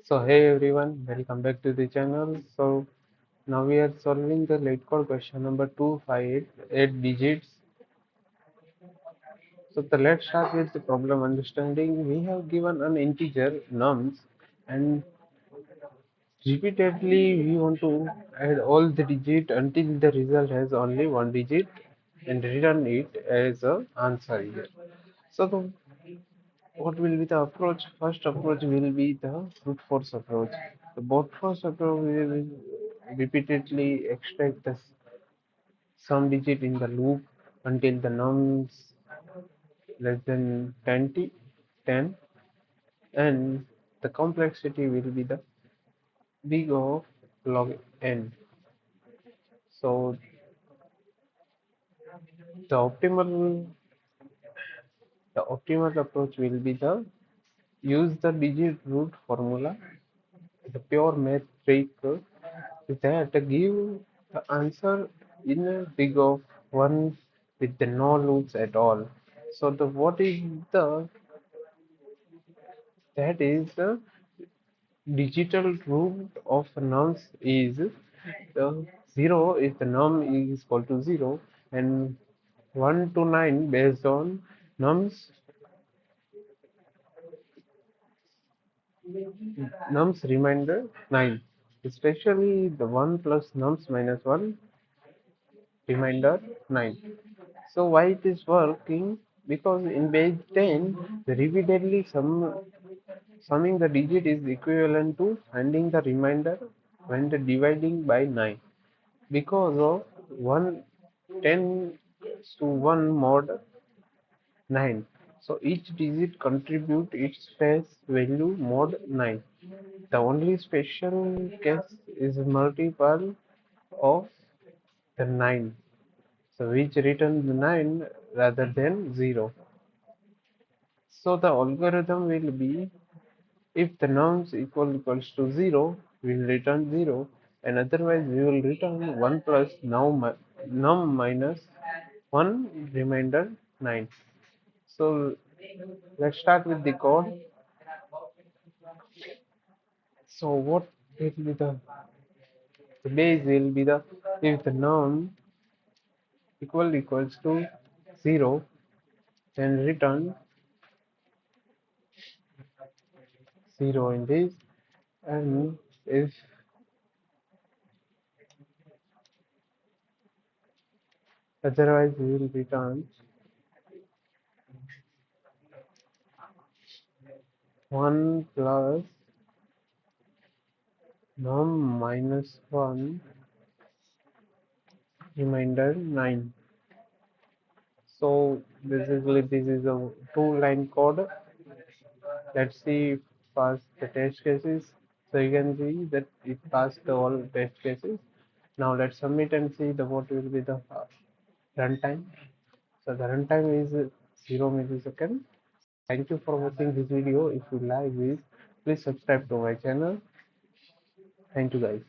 So hey everyone, welcome back to the channel. So now we are solving the LeetCode question number 258, 8 digits. So let's start with the problem understanding. We have given an integer nums and repeatedly we want to add all the digit until the result has only one digit and return it as a answer here. So what will be the approach? First approach will be the brute force approach. The brute force approach will repeatedly extract the some digit in the loop until the nums less than 10, and the complexity will be the big of log n. So the optimal approach will be the use the digit root formula, the pure math trick that give the answer in a big of one with the no loops at all. So the what is the that is the digital root of nums is the 0 is the num is equal to 0 and 1 to 9 based on nums nums remainder 9, especially the 1 plus nums minus 1 remainder 9. So why it is working? Because in base 10, the repeatedly summing the digit is equivalent to finding the remainder when the dividing by 9. Because of 1 10 to 1 mod 9. So each digit contribute its face value mod 9. The only special case is multiple of the 9. So which returns 9 rather than 0. So the algorithm will be if the nums equals to 0, we will return 0, and otherwise we will return 1 plus num minus 1 remainder 9. So let's start with the code. So what will be the base will be the if the num equals to 0, then return 0 in this, and if otherwise we will return 1 plus num minus 1 remainder 9. So basically this is a two-line code. Let's see if pass the test cases. So you can see that it passed the all test cases. Now let's submit and see the what will be the runtime. So the runtime is 0 millisecond. Thank you for watching this video. If you like this, please subscribe to my channel. Thank you guys.